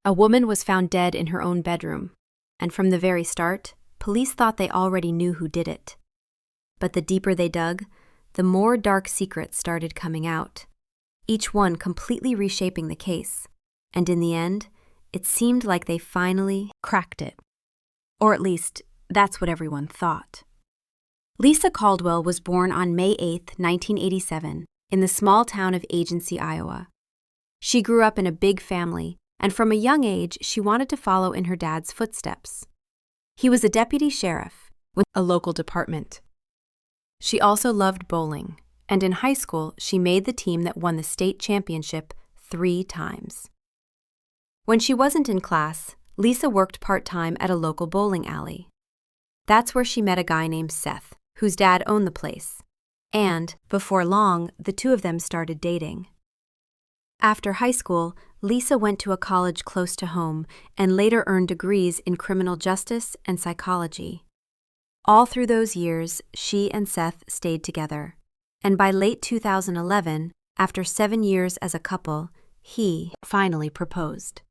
A woman was found dead in her own bedroom, and from the very start, police thought they already knew who did it. But the deeper they dug, the more dark secrets started coming out, each one completely reshaping the case, and in the end, it seemed like they finally cracked it. Or at least, that's what everyone thought. Lisa Caldwell was born on May 8, 1987, in the small town of Agency, Iowa. She grew up in a big family, and from a young age, she wanted to follow in her dad's footsteps. He was a deputy sheriff with a local department. She also loved bowling, and in high school, she made the team that won the state championship 3 times. When she wasn't in class, Lisa worked part-time at a local bowling alley. That's where she met a guy named Seth, whose dad owned the place. And, before long, the two of them started dating. After high school, Lisa went to a college close to home and later earned degrees in criminal justice and psychology. All through those years, she and Seth stayed together. And by late 2011, after 7 years as a couple, he finally proposed.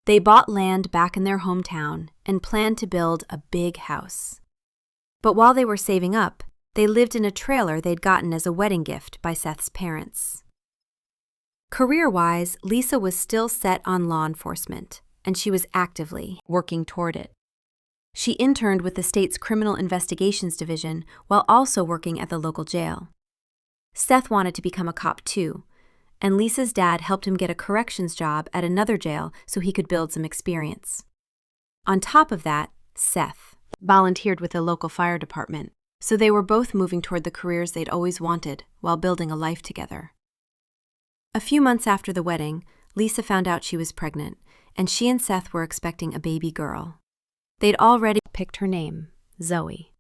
They bought land back in their hometown and planned to build a big house. But while they were saving up, they lived in a trailer they'd gotten as a wedding gift by Seth's parents. Career-wise, Lisa was still set on law enforcement, and she was actively working toward it. She interned with the state's Criminal Investigations Division while also working at the local jail. Seth wanted to become a cop too, and Lisa's dad helped him get a corrections job at another jail so he could build some experience. On top of that, Seth volunteered with the local fire department, so they were both moving toward the careers they'd always wanted while building a life together. A few months after the wedding, Lisa found out she was pregnant, and she and Seth were expecting a baby girl. They'd already picked her name, Zoe.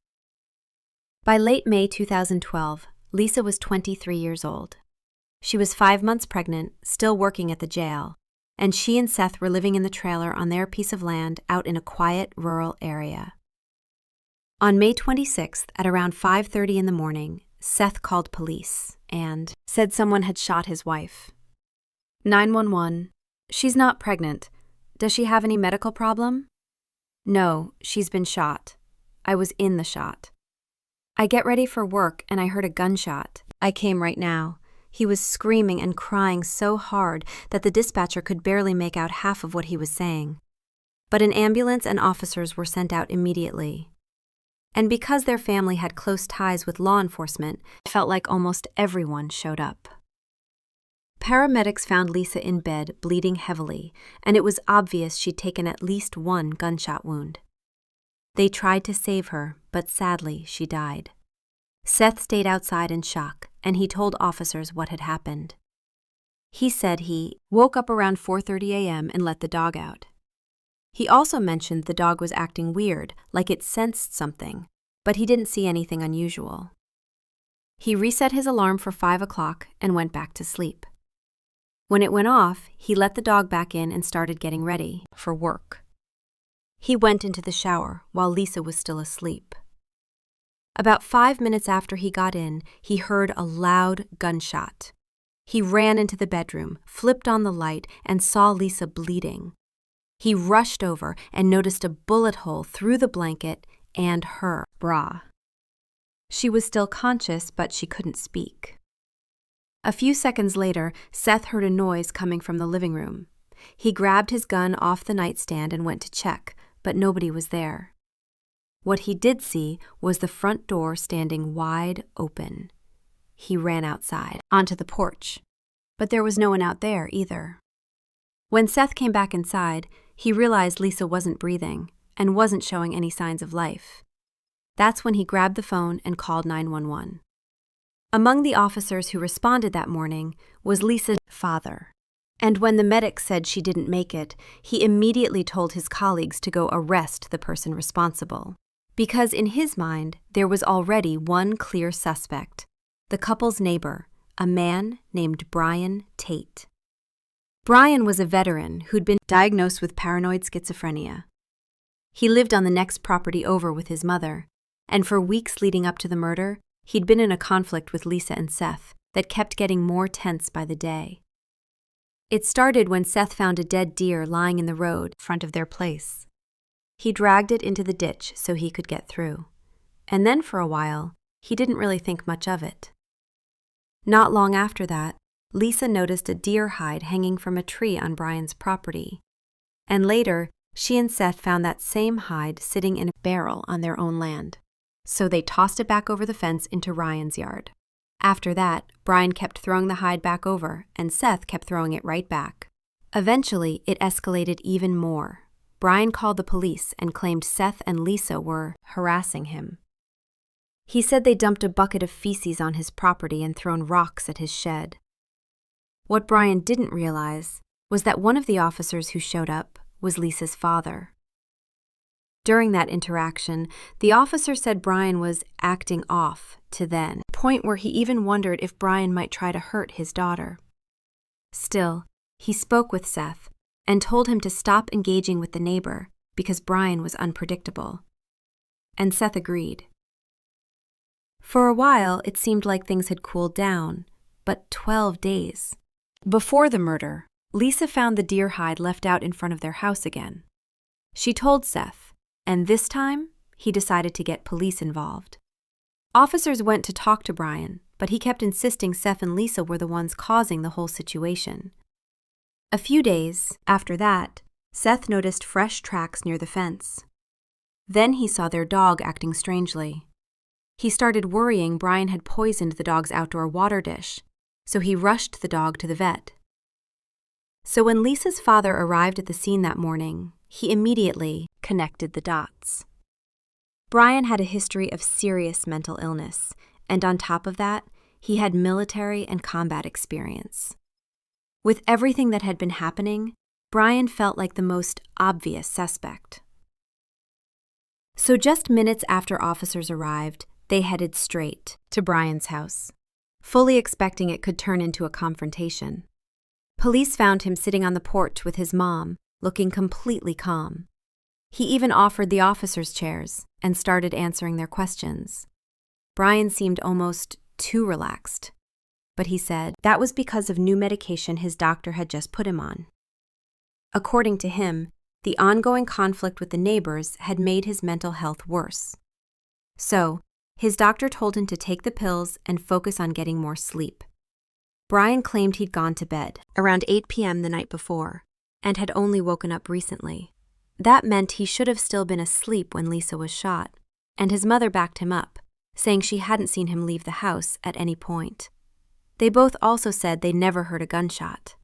By late May 2012, Lisa was 23 years old. She was 5 months pregnant, still working at the jail, and she and Seth were living in the trailer on their piece of land out in a quiet, rural area. On May 26th, at around 5:30 in the morning, Seth called police and said someone had shot his wife. 911, she's not pregnant. Does she have any medical problem? No, she's been shot. I was in the shot. I get ready for work and I heard a gunshot. I came right now. He was screaming and crying so hard that the dispatcher could barely make out half of what he was saying. But an ambulance and officers were sent out immediately. And because their family had close ties with law enforcement, it felt like almost everyone showed up. Paramedics found Lisa in bed, bleeding heavily, and it was obvious she'd taken at least 1 gunshot wound. They tried to save her, but sadly, she died. Seth stayed outside in shock, and he told officers what had happened. He said he woke up around 4:30 a.m. and let the dog out. He also mentioned the dog was acting weird, like it sensed something, but he didn't see anything unusual. He reset his alarm for 5 o'clock and went back to sleep. When it went off, he let the dog back in and started getting ready for work. He went into the shower while Lisa was still asleep. About 5 minutes after he got in, he heard a loud gunshot. He ran into the bedroom, flipped on the light, and saw Lisa bleeding. He rushed over and noticed a bullet hole through the blanket and her bra. She was still conscious, but she couldn't speak. A few seconds later, Seth heard a noise coming from the living room. He grabbed his gun off the nightstand and went to check, but nobody was there. What he did see was the front door standing wide open. He ran outside, onto the porch, but there was no one out there either. When Seth came back inside, he realized Lisa wasn't breathing and wasn't showing any signs of life. That's when he grabbed the phone and called 911. Among the officers who responded that morning was Lisa's father. And when the medic said she didn't make it, he immediately told his colleagues to go arrest the person responsible. Because in his mind, there was already one clear suspect, the couple's neighbor, a man named Brian Tate. Brian was a veteran who'd been diagnosed with paranoid schizophrenia. He lived on the next property over with his mother, and for weeks leading up to the murder, he'd been in a conflict with Lisa and Seth that kept getting more tense by the day. It started when Seth found a dead deer lying in the road in front of their place. He dragged it into the ditch so he could get through. And then for a while, he didn't really think much of it. Not long after that, Lisa noticed a deer hide hanging from a tree on Brian's property. And later, she and Seth found that same hide sitting in a barrel on their own land. So they tossed it back over the fence into Ryan's yard. After that, Brian kept throwing the hide back over, and Seth kept throwing it right back. Eventually, it escalated even more. Brian called the police and claimed Seth and Lisa were harassing him. He said they dumped a bucket of feces on his property and thrown rocks at his shed. What Brian didn't realize was that one of the officers who showed up was Lisa's father. During that interaction, the officer said Brian was acting off to then, a point where he even wondered if Brian might try to hurt his daughter. Still, he spoke with Seth and told him to stop engaging with the neighbor because Brian was unpredictable. And Seth agreed. For a while, it seemed like things had cooled down, but 12 days. Before the murder, Lisa found the deer hide left out in front of their house again. She told Seth, and this time, he decided to get police involved. Officers went to talk to Brian, but he kept insisting Seth and Lisa were the ones causing the whole situation. A few days after that, Seth noticed fresh tracks near the fence. Then he saw their dog acting strangely. He started worrying Brian had poisoned the dog's outdoor water dish, so he rushed the dog to the vet. So when Lisa's father arrived at the scene that morning, he immediately connected the dots. Brian had a history of serious mental illness, and on top of that, he had military and combat experience. With everything that had been happening, Brian felt like the most obvious suspect. So just minutes after officers arrived, they headed straight to Brian's house, fully expecting it could turn into a confrontation. Police found him sitting on the porch with his mom, looking completely calm. He even offered the officers chairs and started answering their questions. Brian seemed almost too relaxed, but he said that was because of new medication his doctor had just put him on. According to him, the ongoing conflict with the neighbors had made his mental health worse. So, his doctor told him to take the pills and focus on getting more sleep. Brian claimed he'd gone to bed around 8 p.m. the night before and had only woken up recently. That meant he should have still been asleep when Lisa was shot, and his mother backed him up, saying she hadn't seen him leave the house at any point. They both also said they never heard a gunshot.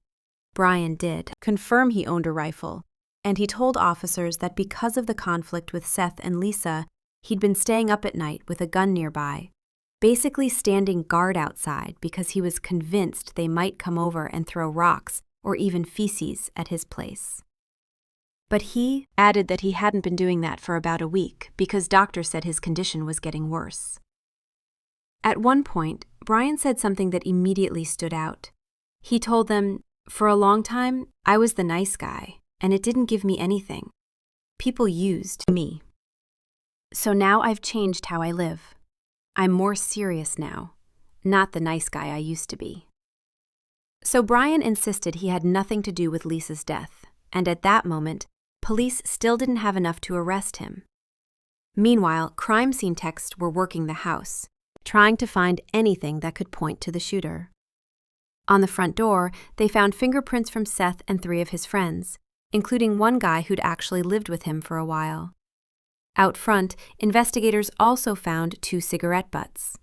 Brian did confirm he owned a rifle, and he told officers that because of the conflict with Seth and Lisa, he'd been staying up at night with a gun nearby, basically standing guard outside because he was convinced they might come over and throw rocks or even feces at his place. But he added that he hadn't been doing that for about a week because doctors said his condition was getting worse. At one point, Brian said something that immediately stood out. He told them, "For a long time, I was the nice guy, and it didn't give me anything. People used me. So now I've changed how I live. I'm more serious now, not the nice guy I used to be." So Brian insisted he had nothing to do with Lisa's death, and at that moment, police still didn't have enough to arrest him. Meanwhile, crime scene techs were working the house, trying to find anything that could point to the shooter. On the front door, they found fingerprints from Seth and 3 of his friends, including one guy who'd actually lived with him for a while. Out front, investigators also found 2 cigarette butts.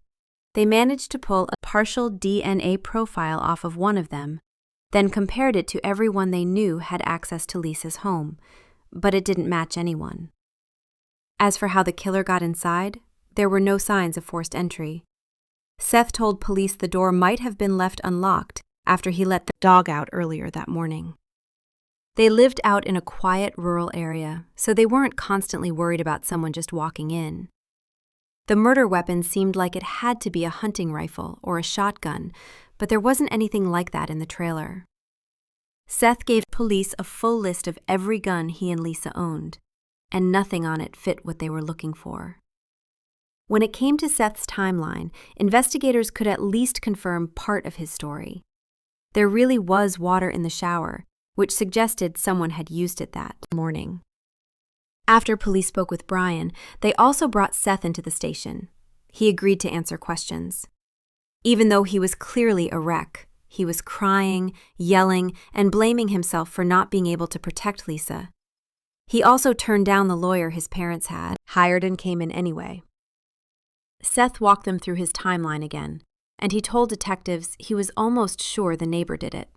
They managed to pull a partial DNA profile off of one of them, then compared it to everyone they knew had access to Lisa's home, but it didn't match anyone. As for how the killer got inside, there were no signs of forced entry. Seth told police the door might have been left unlocked after he let the dog out earlier that morning. They lived out in a quiet rural area, so they weren't constantly worried about someone just walking in. The murder weapon seemed like it had to be a hunting rifle or a shotgun, but there wasn't anything like that in the trailer. Seth gave police a full list of every gun he and Lisa owned, and nothing on it fit what they were looking for. When it came to Seth's timeline, investigators could at least confirm part of his story. There really was water in the shower, which suggested someone had used it that morning. After police spoke with Brian, they also brought Seth into the station. He agreed to answer questions. Even though he was clearly a wreck, he was crying, yelling, and blaming himself for not being able to protect Lisa. He also turned down the lawyer his parents had hired and came in anyway. Seth walked them through his timeline again, and he told detectives he was almost sure the neighbor did it.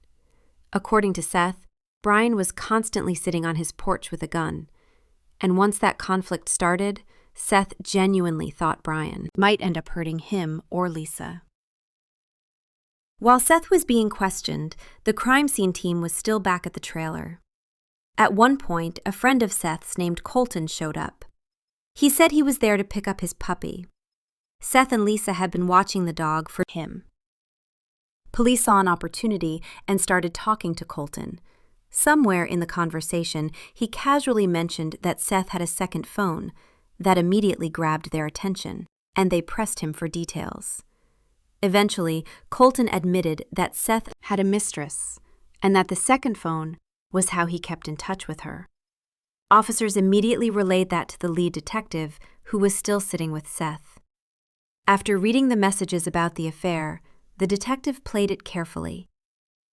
According to Seth, Brian was constantly sitting on his porch with a gun, and once that conflict started, Seth genuinely thought Brian might end up hurting him or Lisa. While Seth was being questioned, the crime scene team was still back at the trailer. At one point, a friend of Seth's named Colton showed up. He said he was there to pick up his puppy. Seth and Lisa had been watching the dog for him. Police saw an opportunity and started talking to Colton. Somewhere in the conversation, he casually mentioned that Seth had a second phone. That immediately grabbed their attention, and they pressed him for details. Eventually, Colton admitted that Seth had a mistress, and that the second phone was how he kept in touch with her. Officers immediately relayed that to the lead detective, who was still sitting with Seth. After reading the messages about the affair, the detective played it carefully.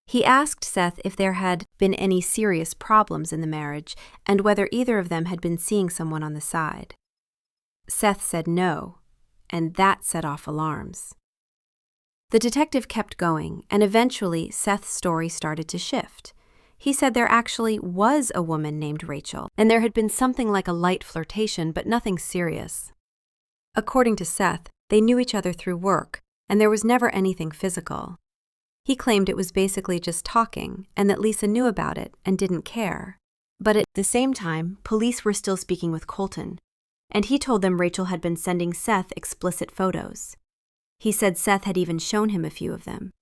He asked Seth if there had been any serious problems in the marriage and whether either of them had been seeing someone on the side. Seth said no, and that set off alarms. The detective kept going, and eventually Seth's story started to shift. He said there actually was a woman named Rachel, and there had been something like a light flirtation, but nothing serious. According to Seth, they knew each other through work, and there was never anything physical. He claimed it was basically just talking, and that Lisa knew about it and didn't care. But at the same time, police were still speaking with Colton, and he told them Rachel had been sending Seth explicit photos. He said Seth had even shown him a few of them.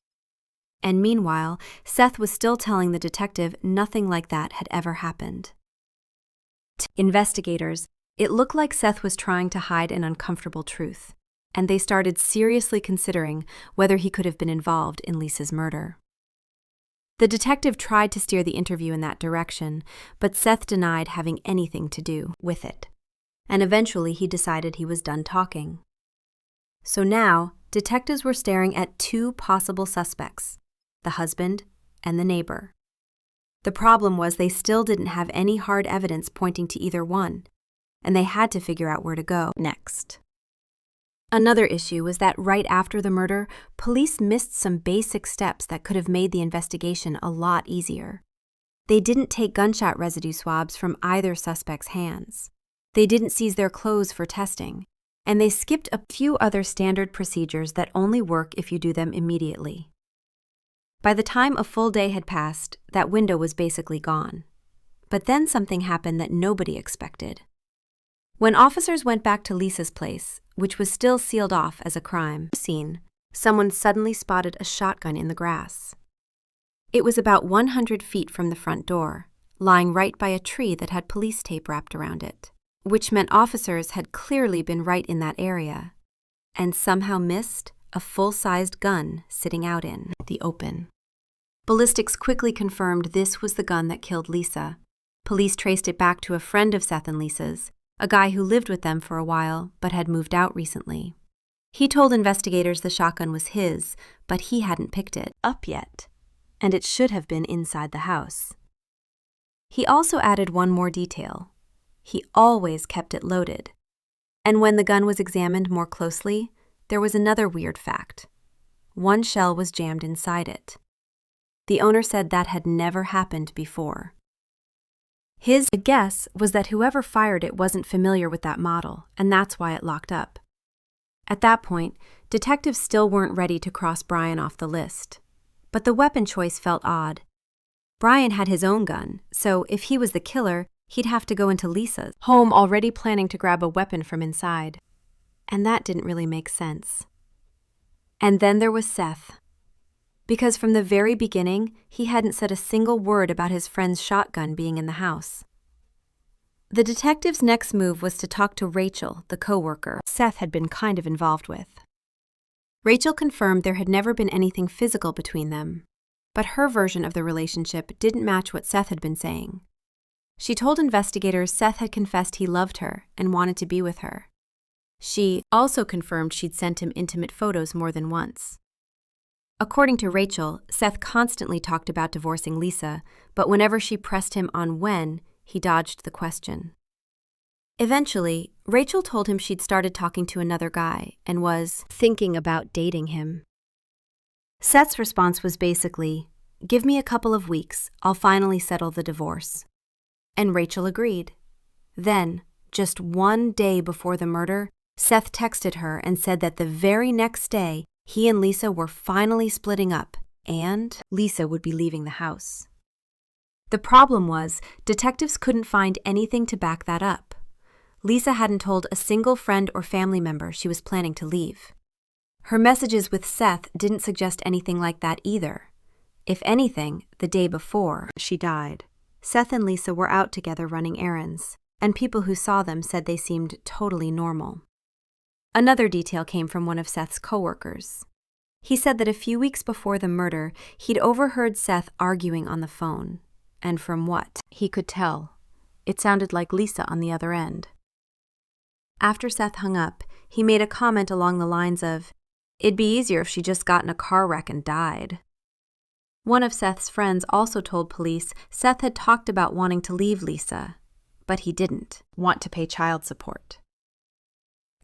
And meanwhile, Seth was still telling the detective nothing like that had ever happened. To investigators, it looked like Seth was trying to hide an uncomfortable truth, and they started seriously considering whether he could have been involved in Lisa's murder. The detective tried to steer the interview in that direction, but Seth denied having anything to do with it. And eventually he decided he was done talking. So now, detectives were staring at two possible suspects, the husband and the neighbor. The problem was they still didn't have any hard evidence pointing to either one, and they had to figure out where to go next. Another issue was that right after the murder, police missed some basic steps that could have made the investigation a lot easier. They didn't take gunshot residue swabs from either suspect's hands. They didn't seize their clothes for testing, and they skipped a few other standard procedures that only work if you do them immediately. By the time a full day had passed, that window was basically gone. But then something happened that nobody expected. When officers went back to Lisa's place, which was still sealed off as a crime scene, someone suddenly spotted a shotgun in the grass. It was about 100 feet from the front door, lying right by a tree that had police tape wrapped around it, which meant officers had clearly been right in that area, and somehow missed a full-sized gun sitting out in the open. Ballistics quickly confirmed this was the gun that killed Lisa. Police traced it back to a friend of Seth and Lisa's, a guy who lived with them for a while but had moved out recently. He told investigators the shotgun was his, but he hadn't picked it up yet, and it should have been inside the house. He also added one more detail. He always kept it loaded. And when the gun was examined more closely, there was another weird fact. One shell was jammed inside it. The owner said that had never happened before. His guess was that whoever fired it wasn't familiar with that model, and that's why it locked up. At that point, detectives still weren't ready to cross Brian off the list. But the weapon choice felt odd. Brian had his own gun, so if he was the killer, he'd have to go into Lisa's home already planning to grab a weapon from inside. And that didn't really make sense. And then there was Seth. Because from the very beginning, he hadn't said a single word about his friend's shotgun being in the house. The detective's next move was to talk to Rachel, the coworker Seth had been kind of involved with. Rachel confirmed there had never been anything physical between them. But her version of the relationship didn't match what Seth had been saying. She told investigators Seth had confessed he loved her and wanted to be with her. She also confirmed she'd sent him intimate photos more than once. According to Rachel, Seth constantly talked about divorcing Lisa, but whenever she pressed him on when, he dodged the question. Eventually, Rachel told him she'd started talking to another guy and was thinking about dating him. Seth's response was basically, "Give me a couple of weeks, I'll finally settle the divorce." And Rachel agreed. Then, just one day before the murder, Seth texted her and said that the very next day, he and Lisa were finally splitting up, and Lisa would be leaving the house. The problem was, detectives couldn't find anything to back that up. Lisa hadn't told a single friend or family member she was planning to leave. Her messages with Seth didn't suggest anything like that either. If anything, the day before she died, Seth and Lisa were out together running errands, and people who saw them said they seemed totally normal. Another detail came from one of Seth's coworkers. He said that a few weeks before the murder, he'd overheard Seth arguing on the phone, and from what he could tell, it sounded like Lisa on the other end. After Seth hung up, he made a comment along the lines of, "It'd be easier if she just got in a car wreck and died." One of Seth's friends also told police Seth had talked about wanting to leave Lisa, but he didn't want to pay child support.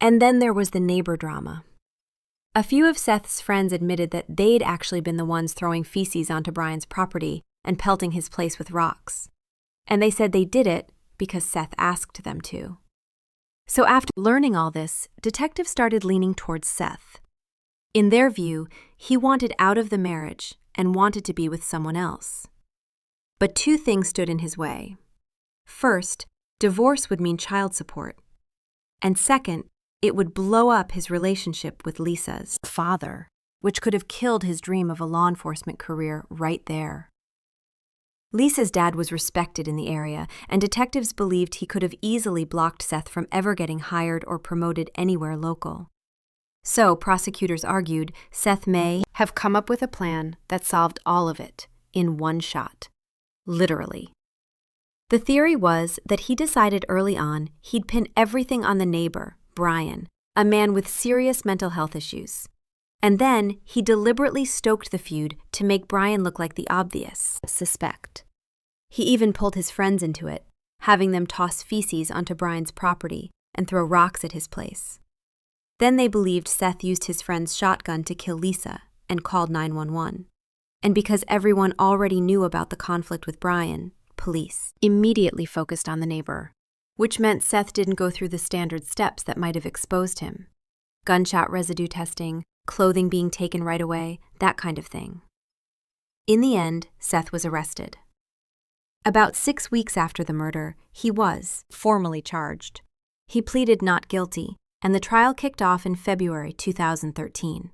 And then there was the neighbor drama. A few of Seth's friends admitted that they'd actually been the ones throwing feces onto Brian's property and pelting his place with rocks. And they said they did it because Seth asked them to. So after learning all this, detectives started leaning towards Seth. In their view, he wanted out of the marriage and wanted to be with someone else. But two things stood in his way. First, divorce would mean child support. And second, it would blow up his relationship with Lisa's father, which could have killed his dream of a law enforcement career right there. Lisa's dad was respected in the area, and detectives believed he could have easily blocked Seth from ever getting hired or promoted anywhere local. So, prosecutors argued Seth may have come up with a plan that solved all of it in one shot. Literally. The theory was that he decided early on he'd pin everything on the neighbor, Brian, a man with serious mental health issues. And then he deliberately stoked the feud to make Brian look like the obvious suspect. He even pulled his friends into it, having them toss feces onto Brian's property and throw rocks at his place. Then they believed Seth used his friend's shotgun to kill Lisa and called 911. And because everyone already knew about the conflict with Brian, police immediately focused on the neighbor, which meant Seth didn't go through the standard steps that might have exposed him. Gunshot residue testing, clothing being taken right away, that kind of thing. In the end, Seth was arrested. About 6 weeks after the murder, he was formally charged. He pleaded not guilty, and the trial kicked off in February 2013.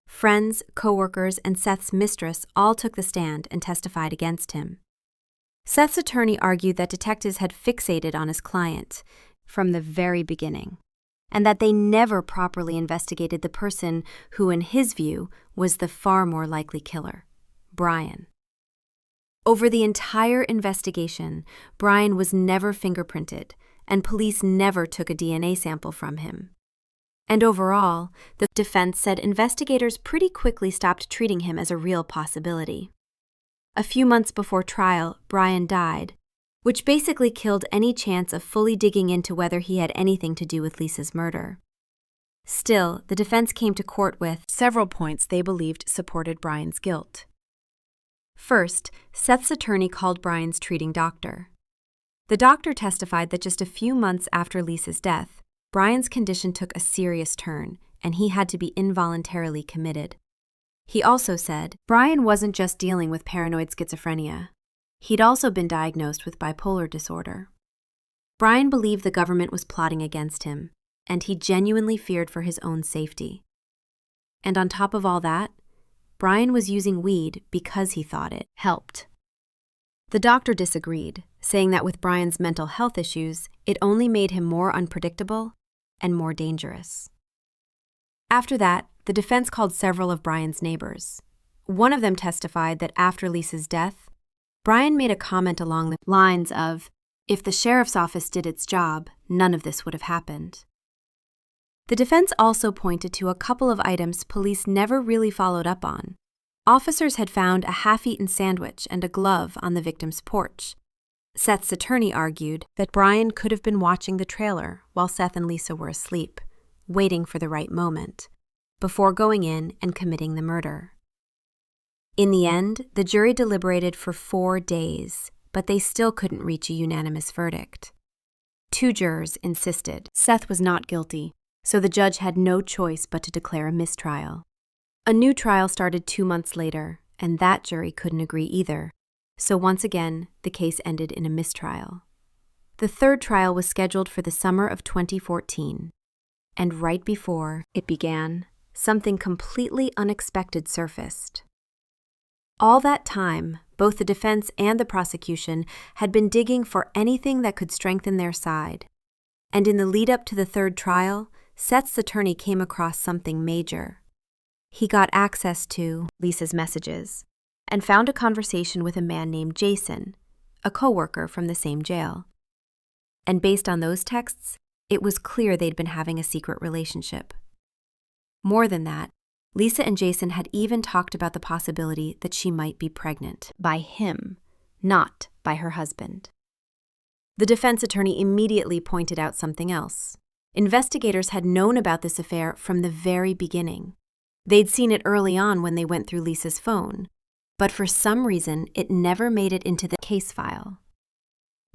Friends, coworkers, and Seth's mistress all took the stand and testified against him. Seth's attorney argued that detectives had fixated on his client from the very beginning, and that they never properly investigated the person who, in his view, was the far more likely killer, Brian. Over the entire investigation, Brian was never fingerprinted, and police never took a DNA sample from him. And overall, the defense said investigators pretty quickly stopped treating him as a real possibility. A few months before trial, Brian died, which basically killed any chance of fully digging into whether he had anything to do with Lisa's murder. Still, the defense came to court with several points they believed supported Brian's guilt. First, Seth's attorney called Brian's treating doctor. The doctor testified that just a few months after Lisa's death, Brian's condition took a serious turn, and he had to be involuntarily committed. He also said Brian wasn't just dealing with paranoid schizophrenia. He'd also been diagnosed with bipolar disorder. Brian believed the government was plotting against him, and he genuinely feared for his own safety. And on top of all that, Brian was using weed because he thought it helped. The doctor disagreed, saying that with Brian's mental health issues, it only made him more unpredictable and more dangerous. After that, the defense called several of Brian's neighbors. One of them testified that after Lisa's death, Brian made a comment along the lines of, "If the sheriff's office did its job, none of this would have happened." The defense also pointed to a couple of items police never really followed up on. Officers had found a half-eaten sandwich and a glove on the victim's porch. Seth's attorney argued that Brian could have been watching the trailer while Seth and Lisa were asleep, waiting for the right moment, before going in and committing the murder. In the end, the jury deliberated for 4 days, but they still couldn't reach a unanimous verdict. 2 jurors insisted Seth was not guilty, so the judge had no choice but to declare a mistrial. A new trial started 2 months later, and that jury couldn't agree either, so once again, the case ended in a mistrial. The third trial was scheduled for the summer of 2014, and right before it began, something completely unexpected surfaced. All that time, both the defense and the prosecution had been digging for anything that could strengthen their side. And in the lead-up to the third trial, Seth's attorney came across something major. He got access to Lisa's messages and found a conversation with a man named Jason, a coworker from the same jail. And based on those texts, it was clear they'd been having a secret relationship. More than that, Lisa and Jason had even talked about the possibility that she might be pregnant by him, not by her husband. The defense attorney immediately pointed out something else. Investigators had known about this affair from the very beginning. They'd seen it early on when they went through Lisa's phone, but for some reason it never made it into the case file.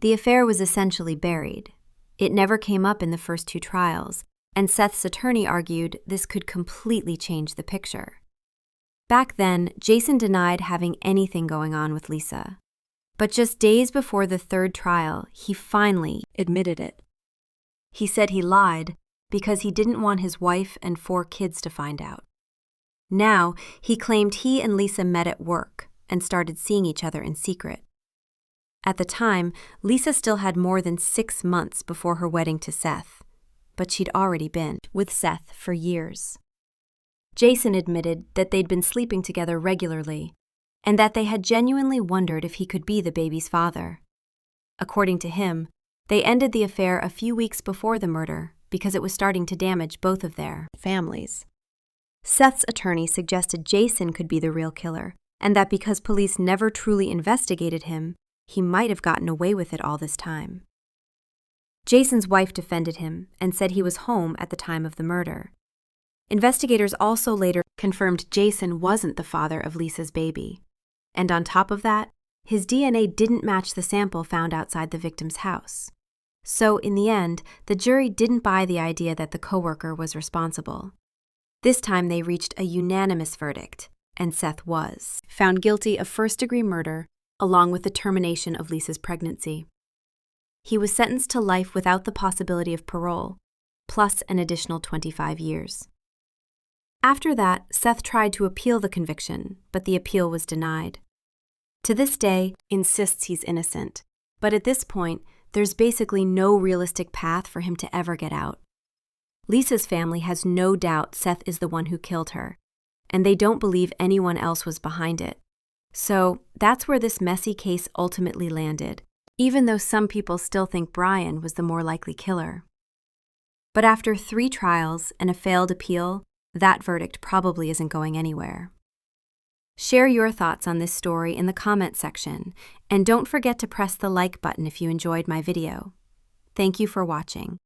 The affair was essentially buried. It never came up in the first 2 trials, and Seth's attorney argued this could completely change the picture. Back then, Jason denied having anything going on with Lisa. But just days before the third trial, he finally admitted it. He said he lied because he didn't want his wife and 4 kids to find out. Now, he claimed he and Lisa met at work and started seeing each other in secret. At the time, Lisa still had more than 6 months before her wedding to Seth, but she'd already been with Seth for years. Jason admitted that they'd been sleeping together regularly and that they had genuinely wondered if he could be the baby's father. According to him, they ended the affair a few weeks before the murder because it was starting to damage both of their families. Seth's attorney suggested Jason could be the real killer, and that because police never truly investigated him, he might have gotten away with it all this time. Jason's wife defended him and said he was home at the time of the murder. Investigators also later confirmed Jason wasn't the father of Lisa's baby. And on top of that, his DNA didn't match the sample found outside the victim's house. So in the end, the jury didn't buy the idea that the coworker was responsible. This time they reached a unanimous verdict, and Seth was found guilty of first-degree murder along with the termination of Lisa's pregnancy. He was sentenced to life without the possibility of parole, plus an additional 25 years. After that, Seth tried to appeal the conviction, but the appeal was denied. To this day, insists he's innocent, but at this point, there's basically no realistic path for him to ever get out. Lisa's family has no doubt Seth is the one who killed her, and they don't believe anyone else was behind it. So that's where this messy case ultimately landed, even though some people still think Brian was the more likely killer. But after 3 trials and a failed appeal, that verdict probably isn't going anywhere. Share your thoughts on this story in the comment section, and don't forget to press the like button if you enjoyed my video. Thank you for watching.